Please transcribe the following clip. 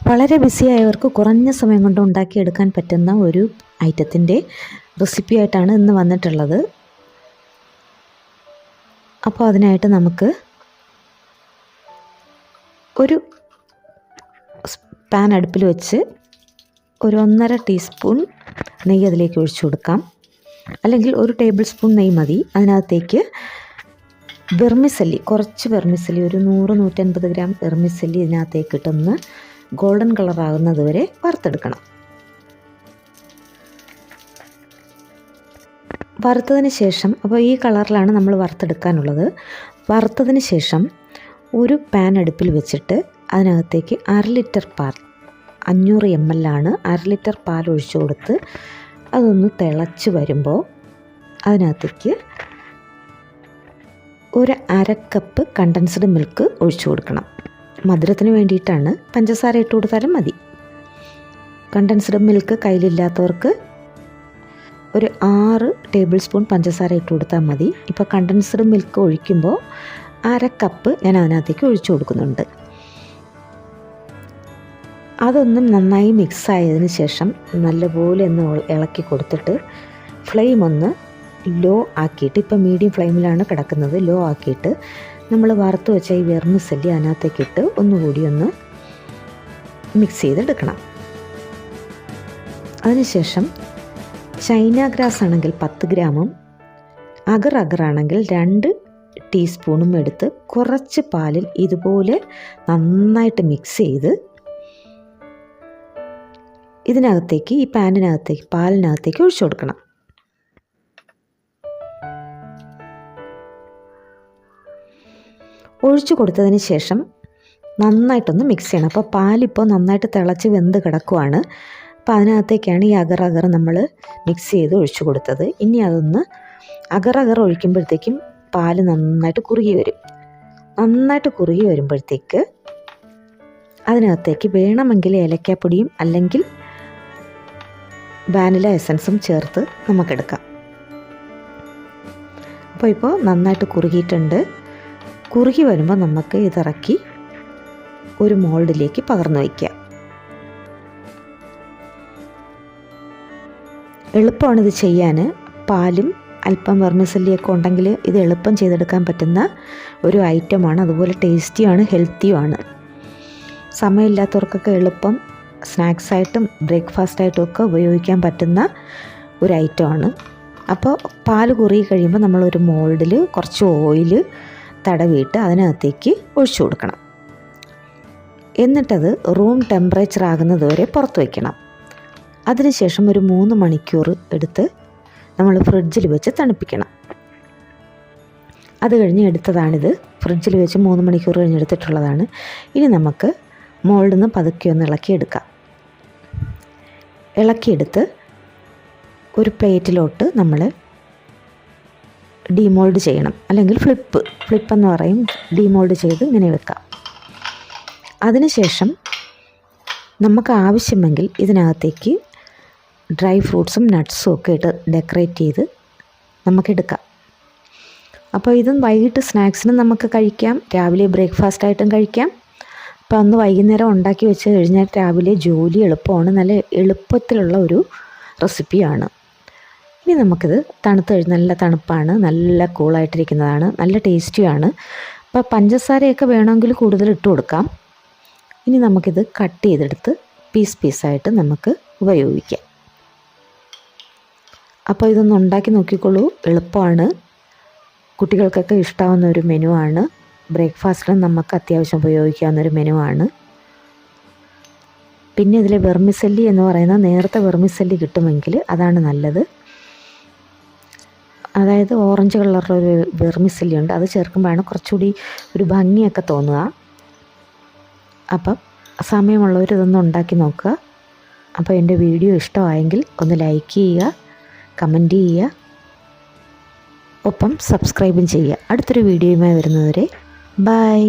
വളരെ ബിസിയായവർക്ക് കുറഞ്ഞ സമയം കൊണ്ട് ഉണ്ടാക്കിയെടുക്കാൻ പറ്റുന്ന ഒരു ഐറ്റത്തിൻ്റെ റെസിപ്പിയായിട്ടാണ് ഇന്ന് വന്നിട്ടുള്ളത്. അപ്പോൾ അതിനായിട്ട് നമുക്ക് ഒരു പാൻ അടുപ്പിൽ വെച്ച് ഒരു 1.5 ടീസ്പൂൺ നെയ്യ് അതിലേക്ക് ഒഴിച്ചു കൊടുക്കാം. അല്ലെങ്കിൽ 1 ടേബിൾ സ്പൂൺ നെയ്യ് മതി. അതിനകത്തേക്ക് വെർമിസെല്ലി, കുറച്ച് വെർമിസെല്ലി, ഒരു 100-150 ഗ്രാം വെർമിസെല്ലി ഇതിനകത്തേക്ക് ഇട്ടൊന്ന് ഗോൾഡൻ കളർ ആകുന്നത് വരെ വറുത്തെടുക്കണം. വറുത്തതിന് ശേഷം, അപ്പോൾ ഈ കളറിലാണ് നമ്മൾ വറുത്തെടുക്കാനുള്ളത്. വറുത്തതിന് ശേഷം ഒരു പാൻ അടുപ്പിൽ വെച്ചിട്ട് അതിനകത്തേക്ക് 1/2 ലിറ്റർ പാൽ, 500 ml ആണ്, 1/2 ലിറ്റർ പാൽ ഒഴിച്ചു കൊടുത്ത് അതൊന്ന് തിളച്ച് വരുമ്പോൾ അതിനകത്തേക്ക് ഒരു 1/2 കപ്പ് കണ്ടൻസ്ഡ് മിൽക്ക് ഒഴിച്ചു കൊടുക്കണം. മധുരത്തിന് വേണ്ടിയിട്ടാണ്, പഞ്ചസാര ഇട്ട് കൊടുത്താലും മതി. കണ്ടൻസ്ഡ് മിൽക്ക് കയ്യിലില്ലാത്തവർക്ക് ഒരു 6 ടേബിൾ സ്പൂൺ പഞ്ചസാര ഇട്ട് കൊടുത്താൽ മതി. ഇപ്പോൾ കണ്ടൻസ്ഡ് മിൽക്ക് ഒഴിക്കുമ്പോൾ 1/2 കപ്പ് ഞാൻ അതിനകത്തേക്ക് ഒഴിച്ചു കൊടുക്കുന്നുണ്ട്. അതൊന്നും നന്നായി മിക്സ് ആയതിന് ശേഷം നല്ലപോലെ ഒന്ന് ഇളക്കി കൊടുത്തിട്ട് ഫ്ലെയിം ഒന്ന് ലോ ആക്കിയിട്ട്, ഇപ്പോൾ മീഡിയം ഫ്ലെയിമിലാണ് കിടക്കുന്നത്, ലോ ആക്കിയിട്ട് നമ്മൾ വറുത്ത് വെച്ച ഈ വെർമിസെല്ലി അതിനകത്തേക്കിട്ട് ഒന്നുകൂടി ഒന്ന് മിക്സ് ചെയ്തെടുക്കണം. അതിനുശേഷം ചൈന ഗ്രാസ് ആണെങ്കിൽ 10 ഗ്രാമും അഗറാണെങ്കിൽ 2 ടീസ്പൂണും എടുത്ത് കുറച്ച് പാലിൽ ഇതുപോലെ നന്നായിട്ട് മിക്സ് ചെയ്ത് ഇതിനകത്തേക്ക്, ഈ പാനിനകത്തേക്ക്, പാലിനകത്തേക്ക് ഒഴിച്ചു കൊടുക്കണം. ഒഴിച്ചു കൊടുത്തതിന് ശേഷം നന്നായിട്ടൊന്ന് മിക്സ് ചെയ്യണം. അപ്പോൾ പാലിപ്പോൾ നന്നായിട്ട് തിളച്ച് വെന്ത് കിടക്കുവാണ്. അപ്പോൾ അതിനകത്തേക്കാണ് ഈ അഗർ നമ്മൾ മിക്സ് ചെയ്ത് ഒഴിച്ചു കൊടുത്തത്. ഇനി അതൊന്ന് അഗർ ഒഴിക്കുമ്പോഴത്തേക്കും പാല് നന്നായിട്ട് കുറുകി വരും. നന്നായിട്ട് കുറുകി വരുമ്പോഴത്തേക്ക് അതിനകത്തേക്ക് വേണമെങ്കിൽ ഏലക്കാപ്പൊടിയും അല്ലെങ്കിൽ വാനില എസൻസും ചേർത്ത് നമുക്കെടുക്കാം. അപ്പോൾ ഇപ്പോൾ നന്നായിട്ട് കുറുകിയിട്ടുണ്ട്. കുറുകി വരുമ്പോൾ നമുക്ക് ഇതിറക്കി ഒരു മോൾഡിലേക്ക് പകർന്നു വയ്ക്കാം. എളുപ്പമാണിത് ചെയ്യാൻ. പാലും അല്പം വെർമിസെല്ലിയൊക്കെ ഉണ്ടെങ്കിൽ ഇത് എളുപ്പം ചെയ്തെടുക്കാൻ പറ്റുന്ന ഒരു ഐറ്റമാണ്. അതുപോലെ ടേസ്റ്റിയാണ്, ഹെൽത്തിയുമാണ്. സമയമില്ലാത്തവർക്കൊക്കെ എളുപ്പം സ്നാക്സായിട്ടും ബ്രേക്ക്ഫാസ്റ്റായിട്ടും ഒക്കെ ഉപയോഗിക്കാൻ പറ്റുന്ന ഒരു ഐറ്റമാണ്. അപ്പോൾ പാൽ കുറുകി കഴിയുമ്പോൾ നമ്മളൊരു മോൾഡിൽ കുറച്ച് ഓയിൽ തടവിയിട്ട് അതിനകത്തേക്ക് ഒഴിച്ചു കൊടുക്കണം. എന്നിട്ടത് റൂം ടെമ്പറേച്ചർ ആകുന്നത് വരെ പുറത്ത് വയ്ക്കണം. അതിനുശേഷം ഒരു 3 മണിക്കൂർ എടുത്ത് നമ്മൾ ഫ്രിഡ്ജിൽ വെച്ച് തണുപ്പിക്കണം. അത് കഴിഞ്ഞ് എടുത്തതാണിത്. ഫ്രിഡ്ജിൽ വെച്ച് 3 മണിക്കൂർ കഴിഞ്ഞ് എടുത്തിട്ടുള്ളതാണ്. ഇനി നമുക്ക് മോൾഡിൽ നിന്ന് പതുക്കെ ഒന്ന് ഇളക്കിയെടുക്കാം. ഇളക്കിയെടുത്ത് ഒരു പ്ലേറ്റിലോട്ട് നമ്മൾ ഡീമോൾഡ് ചെയ്യണം, അല്ലെങ്കിൽ ഫ്ലിപ്പ് എന്ന് പറയും. ഡീമോൾഡ് ചെയ്ത് ഇങ്ങനെ വെക്കാം. അതിനുശേഷം നമുക്ക് ആവശ്യമെങ്കിൽ ഇതിനകത്തേക്ക് ഡ്രൈ ഫ്രൂട്ട്സും നട്ട്സും ഒക്കെ ഇട്ട് ഡെക്കറേറ്റ് ചെയ്ത് നമുക്കെടുക്കാം. അപ്പോൾ ഇതും വൈകിട്ട് സ്നാക്സിന് നമുക്ക് കഴിക്കാം, രാവിലെ ബ്രേക്ക്ഫാസ്റ്റായിട്ടും കഴിക്കാം. അപ്പോൾ അന്ന് വൈകുന്നേരം ഉണ്ടാക്കി വെച്ച് കഴിഞ്ഞാൽ രാവിലെ ജോലി എളുപ്പമാണ്. നല്ല എളുപ്പത്തിലുള്ള ഒരു റെസിപ്പിയാണ്. ഇനി നമുക്കിത് തണുത്ത് കഴിഞ്ഞ്, നല്ല തണുപ്പാണ്, നല്ല കൂളായിട്ടിരിക്കുന്നതാണ്, നല്ല ടേസ്റ്റിയാണ്. അപ്പോൾ പഞ്ചസാരയൊക്കെ വേണമെങ്കിൽ കൂടുതൽ ഇട്ട് കൊടുക്കാം. ഇനി നമുക്കിത് കട്ട് ചെയ്തെടുത്ത് പീസായിട്ട് നമുക്ക് ഉപയോഗിക്കാം. അപ്പോൾ ഇതൊന്ന് ഉണ്ടാക്കി നോക്കിക്കോളൂ. എളുപ്പമാണ്, കുട്ടികൾക്കൊക്കെ ഇഷ്ടമാവുന്ന ഒരു മെനു ആണ്. ബ്രേക്ക്ഫാസ്റ്റിന് നമുക്ക് അത്യാവശ്യം ഉപയോഗിക്കാവുന്നൊരു മെനു ആണ്. പിന്നെ ഇതിൽ വെർമിസെല്ലി എന്ന് പറയുന്ന നേരത്തെ വെർമിസെല്ലി കിട്ടുമെങ്കിൽ അതാണ് നല്ലത്. അതായത് ഓറഞ്ച് കളറുള്ള ഒരു വെർമിസെല്ലി ഉണ്ട്, അത് ചേർക്കുമ്പോഴാണ് കുറച്ചുകൂടി ഒരു ഭംഗിയൊക്കെ തോന്നുക. അപ്പം സമയമുള്ളവർ ഇതൊന്ന് ഉണ്ടാക്കി നോക്കുക. അപ്പോൾ എൻ്റെ വീഡിയോ ഇഷ്ടമായെങ്കിൽ ഒന്ന് ലൈക്ക് ചെയ്യുക, കമൻറ്റ് ചെയ്യുക, ഒപ്പം സബ്സ്ക്രൈബും ചെയ്യുക. അടുത്തൊരു വീഡിയോയുമായി വരുന്നതുവരെ ബൈ.